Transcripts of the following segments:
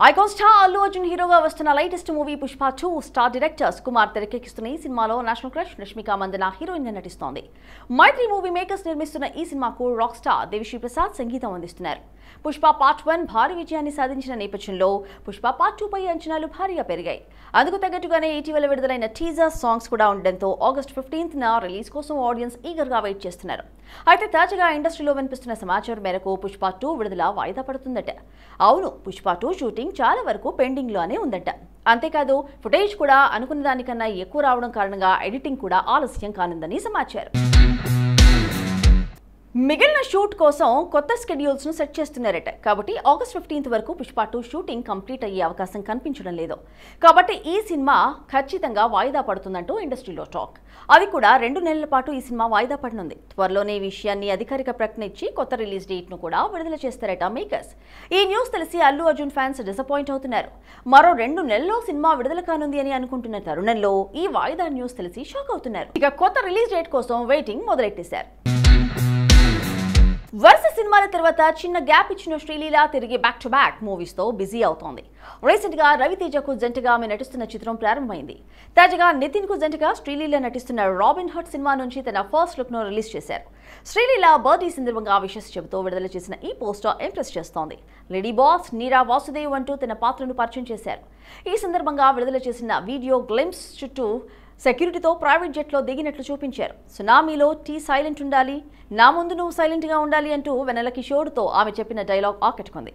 Icon star Allu Arjun హీరోగా వస్తున్న latest movie Pushpa 2 star director Kumar తెరకెక్కిస్తున్న ఈ సినిమాలో national crush Rashmika Mandanna heroine గా నటిస్తోంది. మైత్రి మూవీ మేకర్స్ నిర్మిస్తున్న ఈ సినిమాకు రాక్ స్టార్ దేవిశ్రీ ప్రసాద్ సంగీతం అందిస్తున్నారు. పుష్ప పార్ట్ 1 భారీ విజయాన్ని సాధించిన నేపథ్యంలో పుష్ప పార్ట్ 2 పై అంచనాలు భారీగా పెరిగాయి. అందుకు తగ్గట్టుగానే ఇటీవల విడుదలైన టీజర్ సాంగ్స్ కూడా ఉండడంతో ఆగస్ట్ 15న రిలీజ్ కోసం ఆడియన్స్ ఈగర్ గా వెయిట్ చేస్తున్నారు. అయితే తాజాగా ఇండస్ట్రీలో వినిపిస్తున్న సమాచారం మేరకు పుష్ప 2 విడుదల వాయిదా పడుతుందట. అవును, పుష్ప 2 షూటింగ్ చాలా వరకు పెండింగ్ లోనే ఉందట. అంతేకాదు ఫుటేజ్ కూడా అనుకున్న దానికన్నా ఎక్కువ రావడం కారణంగా ఎడిటింగ్ కూడా ఆలస్యం కానుందని సమాచారం. మిగిలిన షూట్ కోసం కొత్త షెడ్యూల్స్ ను సెట్ చేస్తున్నారట. కాబట్టి ఆగస్ట్ 15 వరకు పుష్ప 2 షూటింగ్ కంప్లీట్ అయ్యే అవకాశం కనిపించడం లేదు. కాబట్టి ఈ సినిమా ఖచ్చితంగా వాయిదా పడుతుందంటూ ఇండస్ట్రీలో టాక్. అది కూడా 2 నెలల పాటు ఈ సినిమా వాయిదా పడనుంది. త్వరలోనే ఈ విషయాన్ని అధికారిక ప్రకటన ఇచ్చి కొత్త రిలీజ్ డేట్ ను కూడా విడుదల చేస్తారట మేకర్స్. ఈ న్యూస్ తెలిసి అల్లు అర్జున్ ఫ్యాన్స్ డిసప్పాయింట్ అవుతున్నారు. మరో 2 నెలల్లో సినిమా విడుదల కానుంది అని అనుకుంటున్న తరుణంలో ఈ వాయిదా న్యూస్ తెలిసి షాక్ అవుతున్నారు. ఇక కొత్త రిలీజ్ డేట్ కోసం వెయిటింగ్ మొదలెట్టేశారు. వరుస సినిమాల తర్వాత చిన్న గ్యాప్ ఇచ్చిన శ్రీలీల తిరిగి బ్యాక్ టు బ్యాక్ మూవీస్ తో బిజీ అవుతోంది. రీసెంట్ గా రవితేజకు జంటగా ఆమె నటిస్తున్న చిత్రం ప్రారంభమైంది. తాజాగా నితిన్ కు జంటగా శ్రీలీల నటిస్తున్న రాబిన్ హుడ్ సినిమా నుంచి తన ఫస్ట్ లుక్ ను రిలీజ్ చేశారు. శ్రీలీల బర్త్డే సందర్భంగా విషెస్ చెబుతూ విడుదల చేసిన ఈ పోస్టర్ ఇంప్రెస్ చేస్తోంది. లేడీ బాస్ నీరా వాసుదేవ్ అంటూ తన పాత్రను పరిచయం చేశారు. ఈ సందర్భంగా విడుదల చేసిన వీడియో గ్లింప్స్ చుట్టూ సెక్యూరిటీతో ప్రైవేట్ జెట్లో దిగినట్లు చూపించారు. సునామీలో టీ సైలెంట్ ఉండాలి, నా ముందు నువ్వు సైలెంట్గా ఉండాలి అంటూ వెన్నెల కిషోర్తో ఆమె చెప్పిన డైలాగ్ ఆకట్టుకుంది.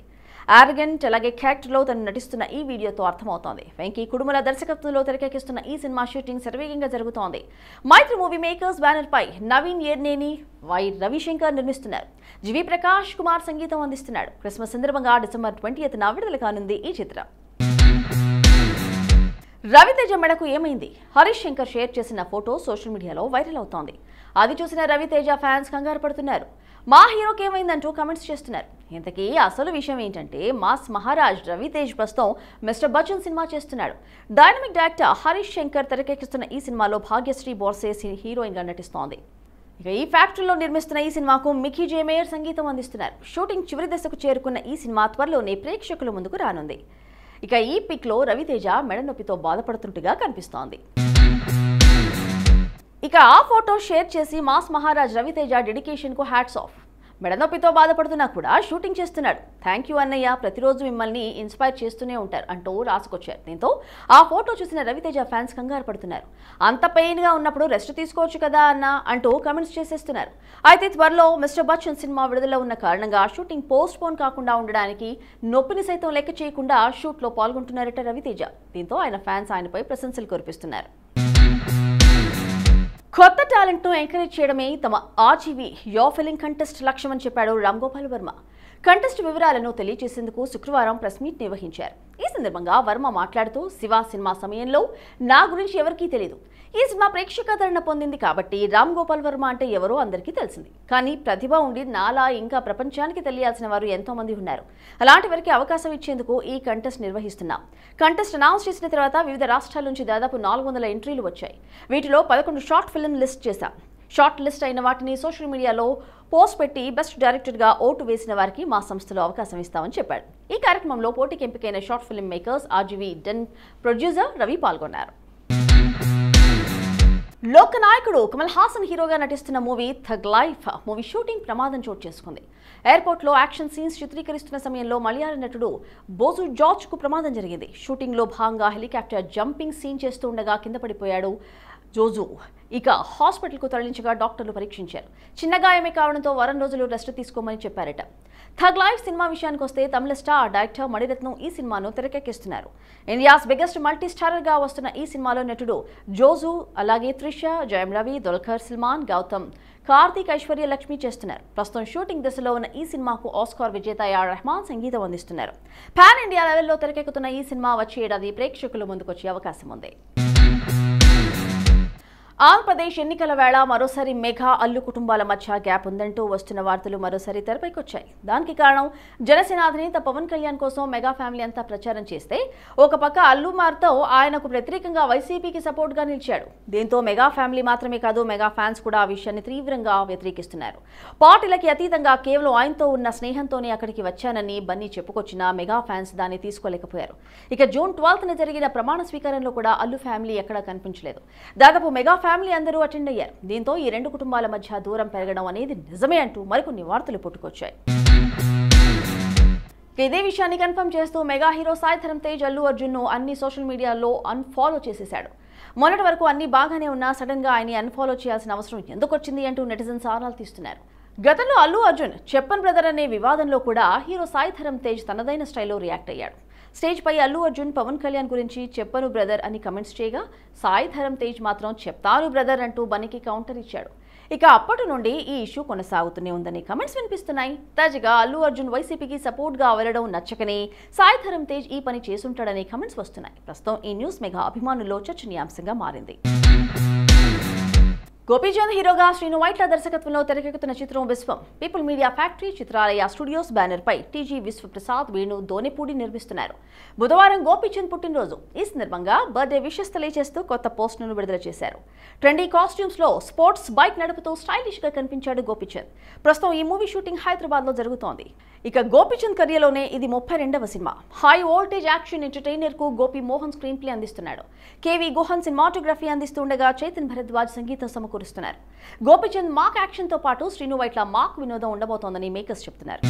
ఆర్గెంట్ అలాగే క్యారెక్టర్లో తను నటిస్తున్న ఈ వీడియోతో అర్థమవుతోంది. వెంకీ కుడుమల దర్శకత్వంలో తెరకెక్కిస్తున్న ఈ సినిమా షూటింగ్ శరవేగంగా జరుగుతోంది. మైత్రి మూవీ మేకర్స్ బ్యానర్ పై నవీన్ ఏర్నేని, వై రవిశంకర్ నిర్మిస్తున్నారు. జీవి ప్రకాష్ కుమార్ సంగీతం అందిస్తున్నాడు. క్రిస్మస్ సందర్భంగా డిసెంబర్ 20న విడుదల కానుంది ఈ చిత్రం. రవితేజ మెడకు ఏమైంది? హరీష్ శంకర్ షేర్ చేసిన ఫోటో సోషల్ మీడియాలో వైరల్ అవుతోంది. అది చూసిన రవితేజ ఫ్యాన్స్ కంగారు పడుతున్నారు. మా హీరోకి ఏమైందంటూ కామెంట్స్ చేస్తున్నారు. ఇంతకీ అసలు విషయం ఏంటంటే మాస్ మహారాజ్ రవితేజ్ ప్రస్తుతం మిస్టర్ బచ్చన్ సినిమా చేస్తున్నాడు. డైనమిక్ డైరెక్టర్ హరీష్ శంకర్ తెరకెక్కిస్తున్న ఈ సినిమాలో భాగ్యశ్రీ బోర్సే హీరోయిన్ గా నటిస్తోంది. ఇక ఈ ఫ్యాక్టరీలో నిర్మిస్తున్న ఈ సినిమాకు మికీ జే మేయర్ సంగీతం అందిస్తున్నారు. షూటింగ్ చివరి దశకు చేరుకున్న ఈ సినిమా త్వరలోనే ప్రేక్షకుల ముందుకు రానుంది. ఇక ఈ పిక్ లో రవితేజ మెడ నొప్పితో బాధపడుతుండగా కనిపిస్తోంది. ఇక ఆ ఫోటో షేర్ చేసి మాస్ మహారాజ్ రవితేజ డెడికేషన్ కు హ్యాట్స్ ఆఫ్. మెడ నొప్పితో బాధపడుతున్నా కూడా షూటింగ్ చేస్తున్నాడు. థ్యాంక్ యూ అన్నయ్య, ప్రతిరోజు మిమ్మల్ని ఇన్స్పైర్ చేస్తూనే ఉంటారు అంటూ రాసుకొచ్చారు. దీంతో ఆ ఫోటో చూసిన రవితేజ ఫ్యాన్స్ కంగారు పడుతున్నారు. అంత పెయిన్ గా ఉన్నప్పుడు రెస్ట్ తీసుకోవచ్చు కదా అన్న అంటూ కామెంట్స్ చేసేస్తున్నారు. అయితే త్వరలో మిస్టర్ బచ్చన్ సినిమా విడుదల ఉన్న కారణంగా షూటింగ్ పోస్ట్ పోన్ కాకుండా ఉండడానికి నొప్పిని సైతం లెక్క చేయకుండా షూట్ లో పాల్గొంటున్నారట రవితేజ. దీంతో ఆయన ఫ్యాన్స్ ఆయనపై ప్రశంసలు కురిపిస్తున్నారు. కొత్త టాలెంట్ ను ఎంకరేజ్ చేయడమే తమ ఆర్జీవీ యో ఫిలింగ్ కంటెస్ట్ లక్ష్యమని చెప్పాడు రామ్ గోపాల్ వర్మ. కంటెస్ట్ వివరాలను తెలియజేసేందుకు శుక్రవారం ప్రెస్ మీట్ నిర్వహించారు. ఈ సందర్భంగా వర్మ మాట్లాడుతూ శివ సినిమా సమయంలో నా గురించి ఎవరికీ తెలియదు. ఈ సినిమా ప్రేక్షకాదరణ పొందింది కాబట్టి రామ్ గోపాల్ వర్మ అంటే ఎవరో అందరికీ తెలిసింది. కానీ ప్రతిభ ఉండి నాలా ఇంకా ప్రపంచానికి తెలియాల్సిన వారు ఎంతో మంది ఉన్నారు. అలాంటి వారికి అవకాశం ఇచ్చేందుకు ఈ కంటెస్ట్ నిర్వహిస్తున్నాం. కంటెస్ట్ అనౌన్స్ చేసిన తర్వాత వివిధ రాష్ట్రాల నుంచి దాదాపు 400 ఎంట్రీలు వచ్చాయి. వీటిలో 11 షార్ట్ ఫిల్మ్ లిస్ట్ చేశాం. షార్ట్ లిస్ట్ అయిన వాటిని సోషల్ మీడియాలో పోస్ట్ పెట్టి బెస్ట్ డైరెక్టర్గా ఓటు వేసిన వారికి మా సంస్థలో అవకాశం ఇస్తామని చెప్పాడు. ఈ కార్యక్రమంలో పోటీకి ఎంపికైన short film makers RGV den producer Ravi పాల్గొన్నారు. లోకనాయకుడు కమల్ హాసన్ హీరోగా నటిస్తున్న movie thug life movie shooting ప్రమాదం చోటు చేసుకుంది. ఎయిర్పోర్ట్ లో యాక్షన్ సీన్స్ చిత్రీకరిస్తున్న సమయంలో మలయాళ నటుడు బోజు జార్జ్ కు ప్రమాదం జరిగింది. షూటింగ్ లో భాగంగా హెలికాప్టర్ జంపింగ్ సీన్ చేస్తూ ఉండగా కింద పడిపోయాడు జోజు. ఇక హాస్పిటల్ కు తరలించగా డాక్టర్లు పరీక్షించారు. చిన్న గాయమే కావడంతో వారం రోజులు రెస్ట్ తీసుకోమని చెప్పారట. థగ్ లైఫ్ సినిమా విషయానికి వస్తే తమిళ స్టార్ డైరెక్టర్ మణిరత్నం ఈ సినిమాను తెరకెక్కిస్తున్నారు. ఇండియాస్ బిగ్గెస్ట్ మల్టీ స్టారర్ గా వస్తున్న ఈ సినిమాలో నటుడు జోజు అలాగే త్రిష, జయం రవి, దుల్కర్ సల్మాన్, గౌతమ్, కార్తీక్, ఐశ్వర్య లక్ష్మి చేస్తున్నారు. ప్రస్తుతం షూటింగ్ దశలో ఉన్న ఈ సినిమాకు ఆస్కార్ విజేత ఏఆర్ రెహమాన్ సంగీతం అందిస్తున్నారు. పాన్ ఇండియా లెవెల్లో తెరకెక్కుతున్న ఈ సినిమా వచ్చే ఏడాది ప్రేక్షకుల ముందుకొచ్చే అవకాశం ఉంది. ఆంధ్రప్రదేశ్ ఎన్నికల వేళ మరోసారి మెగా అల్లు కుటుంబాల మధ్య గ్యాప్ ఉందంటూ వస్తున్న వార్తలు మరోసారి తెరపైకొచ్చాయి. దానికి కారణం జనసేన అధినేత పవన్ కళ్యాణ్ కోసం మెగా ఫ్యామిలీ అంతా ప్రచారం చేస్తే ఒక పక్క అల్లు మార్తో ఆయనకు వ్యతిరేకంగా వైసీపీకి సపోర్ట్ గా నిలిచాడు. దీంతో మెగా ఫ్యామిలీ మాత్రమే కాదు, మెగా ఫ్యాన్స్ కూడా ఆ విషయాన్ని తీవ్రంగా వ్యతిరేకిస్తున్నారు. పార్టీలకి అతీతంగా కేవలం ఆయనతో ఉన్న స్నేహంతోనే అక్కడికి వచ్చానని బన్నీ చెప్పుకొచ్చినా మెగా ఫ్యాన్స్ దాన్ని తీసుకోలేకపోయారు. ఇక జూన్ 12న జరిగిన ప్రమాణ స్వీకారంలో కూడా అల్లు ఫ్యామిలీ ఎక్కడా కనిపించలేదు. దాదాపు మెగా ఫ్యామిలీ అందరూ అటెండ్ అయ్యారు. దీంతో ఈ రెండు కుటుంబాల మధ్య దూరం పెరగడం అనేది నిజమే అంటూ మరికొన్ని వార్తలు పుట్టుకొచ్చాయి. ఇదే విషయాన్ని కన్ఫర్మ్ చేస్తూ మెగా హీరో సాయి ధరమ్ తేజ్ అల్లు అర్జున్ ను అన్ని సోషల్ మీడియాలో అన్ఫాలో చేసేశాడు. మొన్నటి వరకు అన్ని బాగానే ఉన్నా సడన్ గా ఆయన అన్ఫాలో చేయాల్సిన అవసరం ఎందుకు వచ్చింది అంటూ నెటిజన్స్ ఆరాలు తీస్తున్నారు. గతంలో అల్లు అర్జున్ చెప్పన్ బ్రదర్ అనే వివాదంలో కూడా హీరో సాయి ధరమ్ తేజ్ తనదైన స్టైల్లో రియాక్ట్ అయ్యాడు. స్టేజ్ పై అల్లు అర్జున్ పవన్ కళ్యాణ్ గురించి చెప్పను బ్రదర్ అని కమెంట్స్ చేయగా సాయి ధరమ్ తేజ్ మాత్రం చెప్తాను బ్రదర్ అంటూ బన్నీకి కౌంటర్ ఇచ్చాడు. ఇక అప్పటి నుండి ఈ ఇష్యూ కొనసాగుతూనే ఉందని కమెంట్స్ వినిపిస్తున్నాయి. తాజాగా అల్లు అర్జున్ వైసీపీకి సపోర్ట్ గా వెళ్లడం నచ్చకని సాయి ధరమ్ తేజ్ ఈ పని చేసుంటాడని కమెంట్స్ వస్తున్నాయి. ప్రస్తుతం ఈ న్యూస్ మెగా అభిమానుల్లో చర్చనీయాంశంగా మారింది. గోపీచంద్ హీరోగా శ్రీను వైట్ల దర్శకత్వంలో తెరకెక్కుతున్న చిత్రం Viswam people media factory Chitralaya studios banner పై టీజీ విశ్వప్రసాద్ వేణు ధోనిపూడి నిర్మిస్తున్నారు. బుధవారం గోపీచంద్ పుట్టినరోజు. ఈ సందర్భంగా బర్త్డే విషెస్ తెలియజేస్తూ కొత్త పోస్టును విడుదల చేశారు. ట్రెండీ కాస్ట్యూమ్స్ లో స్పోర్ట్స్ బైక్ నడుపుతూ స్టైలిష్ గా కనిపించాడు గోపీచంద్. ప్రస్తుతం ఈ మూవీ షూటింగ్ హైదరాబాద్ లో జరుగుతోంది. ఇక గోపీచంద్ కెరియర్లోనే ఇది 32వ సినిమా. హై వోల్టేజ్ యాక్షన్ ఎంటర్టైనర్ కు గోపి మోహన్ స్క్రీన్ ప్లే అందిస్తున్నాడు. కేవీ గుహన్ సినిమాటోగ్రఫీ అందిస్తుండగా చైతన్ భరద్వాజ్ సంగీతం సమకూరుస్తున్నారు. గోపీచంద్ మాక్ యాక్షన్ తో పాటు శ్రీను వైట్ల మాక్ వినోదం ఉండబోతోందని మేకర్స్ చెప్తున్నారు.